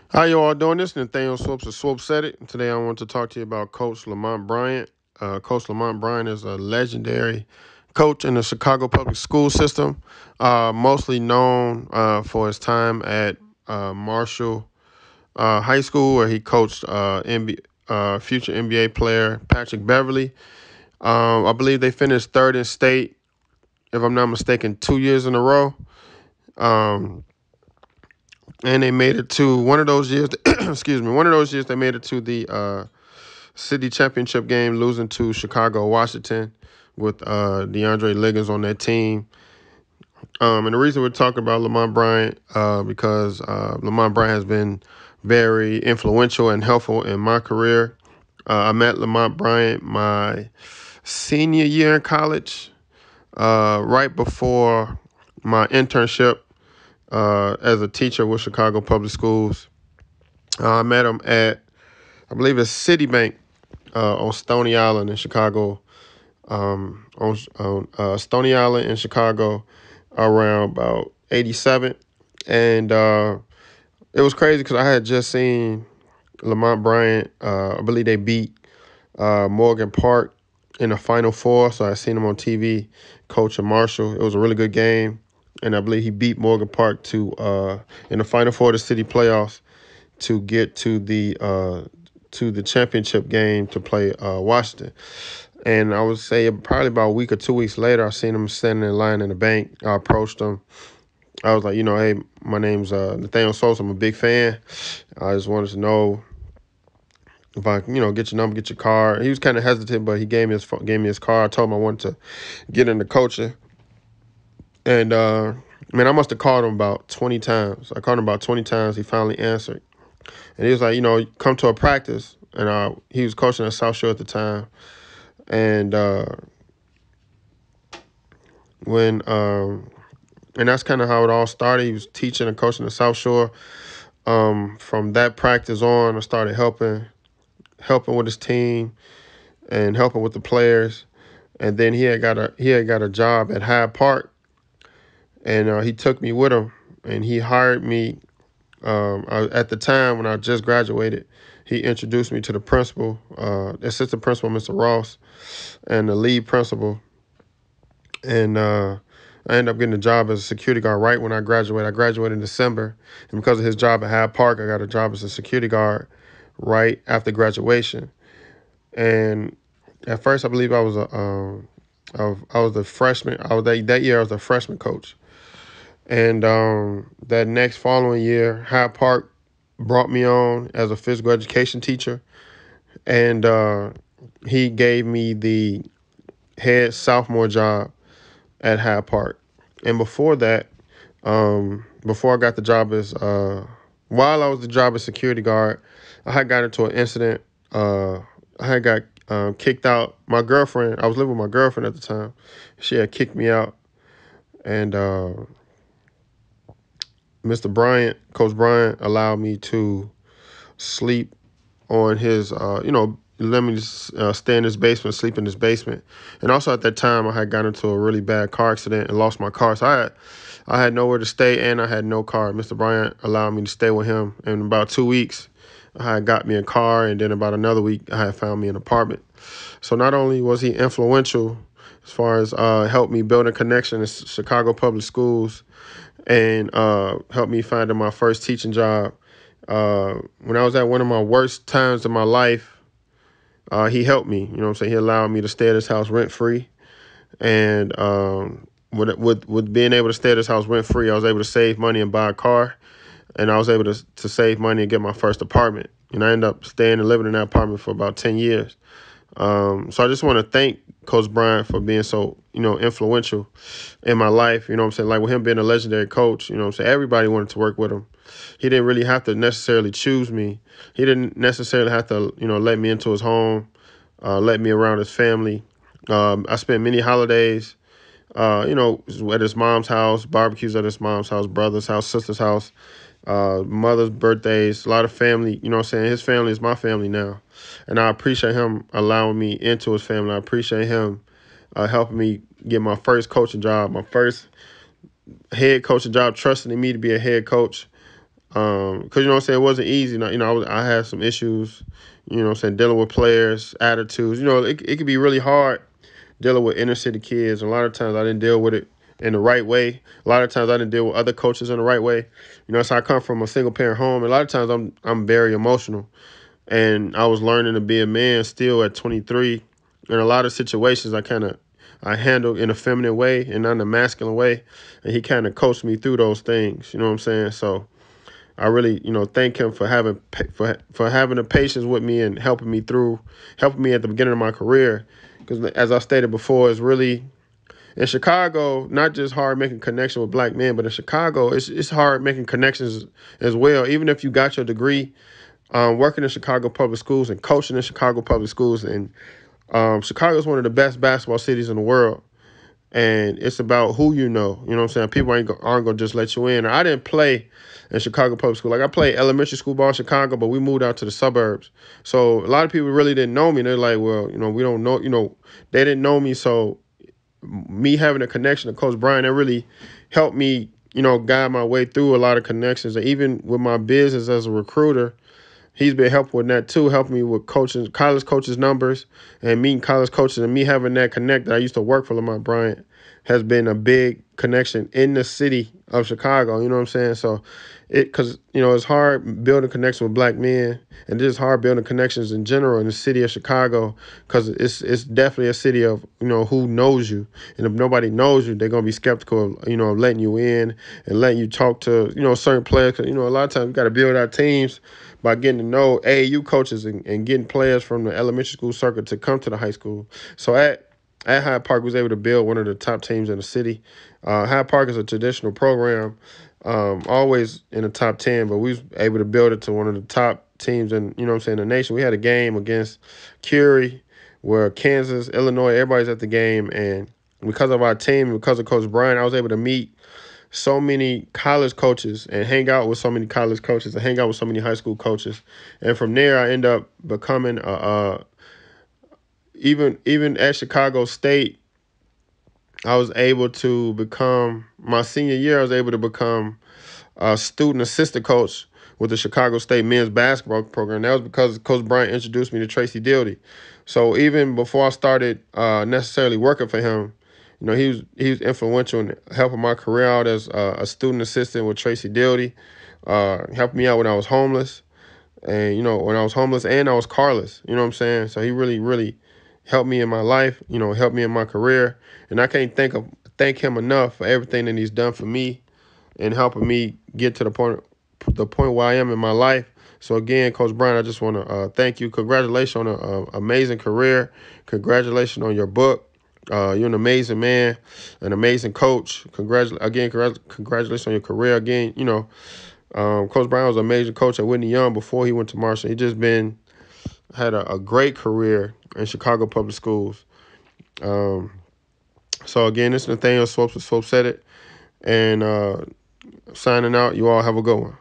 How you all doing? This Nathaniel Swopes of Swope Said It. And today I want to talk to you about Coach Lamont Bryant. Coach Lamont Bryant is a legendary coach in the Chicago public school system, mostly known for his time at Marshall High School, where he coached future NBA player Patrick Beverly. I believe they finished third in state, if I'm not mistaken, 2 years in a row. Um, and they made it to one of those years. Excuse me, one of those years they made it to the city championship game, losing to Chicago, Washington, with DeAndre Liggins on that team. And the reason we're talking about Lamont Bryant because Lamont Bryant has been very influential and helpful in my career. I met Lamont Bryant my senior year in college, right before my internship as a teacher with Chicago Public Schools. I met him at, I believe it's Citibank on Stony Island in Chicago, on Stony Island in Chicago around about 87. And it was crazy because I had just seen Lamont Bryant. I believe they beat Morgan Park in the Final Four. So I seen him on TV coaching Marshall. It was a really good game. And I believe he beat Morgan Park to in the Final Four of the city playoffs to get to the championship game to play Washington. And I would say probably about a week or 2 weeks later, I seen him standing in line in the bank. I approached him. I was like, hey, my name's Nathaniel Sosa. I'm a big fan. I just wanted to know if I, get your number, get your card. He was kind of hesitant, but he gave me his card. I told him I wanted to get into coaching. And man, I must have called him about 20 times. I called him about 20 times. He finally answered. And he was like, come to a practice. And he was coaching at South Shore at the time. And when and that's kind of how it all started. He was teaching and coaching at South Shore. From that practice on, I started helping with his team and helping with the players. And then he had got a job at Hyde Park, and he took me with him, and he hired me. At the time when I just graduated, he introduced me to the principal, assistant principal, Mr. Ross, and the lead principal. And I ended up getting a job as a security guard right when I graduated. I graduated in December, and because of his job at Hyde Park, I got a job as a security guard right after graduation. And at first, I believe I was the freshman. That year. I was a freshman coach. And that next following year, Hyde Park brought me on as a physical education teacher, and he gave me the head sophomore job at Hyde Park. And before that, before I got the job as, while I was the job as security guard, I had got into an incident. I had got kicked out. My girlfriend, I was living with my girlfriend at the time. She had kicked me out, and Mr. Bryant, Coach Bryant, allowed me to sleep on his, let me stay in his basement, sleep in his basement. And also at that time, I had gotten into a really bad car accident and lost my car. So I had nowhere to stay, and I had no car. Mr. Bryant allowed me to stay with him. And in about 2 weeks, I had got me a car, and then about another week, I had found me an apartment. So not only was he influential as far as helped me build a connection in Chicago public schools and helped me finding my first teaching job. When I was at one of my worst times in my life, he helped me. You know what I'm saying? He allowed me to stay at his house rent free. And with being able to stay at his house rent free, I was able to save money and buy a car. And I was able to save money and get my first apartment. And I ended up staying and living in that apartment for about 10 years. So I just want to thank Coach Bryant for being so, influential in my life. You know what I'm saying? Like with him being a legendary coach, you know what I'm saying? Everybody wanted to work with him. He didn't really have to necessarily choose me. He didn't necessarily have to, let me into his home, let me around his family. I spent many holidays, at his mom's house, barbecues at his mom's house, brother's house, sister's house, mother's birthdays, a lot of family. You know what I'm saying? His family is my family now. And I appreciate him allowing me into his family. I appreciate him helping me get my first coaching job, my first head coaching job, trusting in me to be a head coach. Because, you know what I'm saying, it wasn't easy. You know, I had some issues, you know what I'm saying, dealing with players, attitudes. You know, it could be really hard dealing with inner city kids. A lot of times I didn't deal with it in the right way. A lot of times I didn't deal with other coaches in the right way. You know, so I come from a single parent home. A lot of times I'm very emotional. And I was learning to be a man still at 23. In a lot of situations I handled in a feminine way and not in a masculine way. And he kind of coached me through those things. You know what I'm saying? So I really, you know, thank him for having the patience with me and helping me at the beginning of my career. Because as I stated before, it's really in Chicago, not just hard making connection with black men, but in Chicago, it's hard making connections as well. Even if you got your degree, working in Chicago public schools and coaching in Chicago public schools, and Chicago is one of the best basketball cities in the world. And it's about who you know. You know what I'm saying? People aren't going to just let you in. I didn't play in Chicago public school. Like, I played elementary school ball in Chicago, but we moved out to the suburbs. So a lot of people really didn't know me. They're like, well, you know, we don't know. You know, they didn't know me. So me having a connection to Coach Bryant, that really helped me, you know, guide my way through a lot of connections. And even with my business as a recruiter, he's been helpful in that too, helping me with coaching, college coaches' numbers and meeting college coaches, and me having that connect that I used to work for Lamont Bryant has been a big connection in the city of Chicago. You know what I'm saying? So because, you know, it's hard building connection with black men, and it's hard building connections in general in the city of Chicago, because it's definitely a city of, you know, who knows you. And if nobody knows you, they're going to be skeptical of, you know, letting you in and letting you talk to, you know, certain players. Because, you know, a lot of times we got to build our teams by getting to know AAU coaches and getting players from the elementary school circuit to come to the high school. So at Hyde Park, we was able to build one of the top teams in the city. Hyde Park is a traditional program, always in the top 10, but we was able to build it to one of the top teams in, you know what I'm saying, the nation. We had a game against Curie where Kansas, Illinois, everybody's at the game. And because of our team, because of Coach Bryant, I was able to meet so many college coaches and hang out with so many college coaches and hang out with so many high school coaches. And from there, I end up becoming even at Chicago State, I was able to become, my senior year, I was able to become a student assistant coach with the Chicago State men's basketball program. That was because Coach Bryant introduced me to Tracy Dildy. So even before I started necessarily working for him, you know, he was influential in helping my career out as a student assistant with Tracy Dildy, helping me out when I was homeless. And, you know, when I was homeless and I was carless, you know what I'm saying? So he really, really helped me in my life, you know, helped me in my career. And I can't thank him enough for everything that he's done for me and helping me get to the point where I am in my life. So again, Coach Bryant, I just want to thank you. Congratulations on an amazing career. Congratulations on your book. You're an amazing man, an amazing coach. Congratulations on your career. Again, you know, Coach Bryant was an amazing coach at Whitney Young before he went to Marshall. He just had a great career in Chicago public schools. So again, this is Nathaniel Swope said it. And signing out. You all have a good one.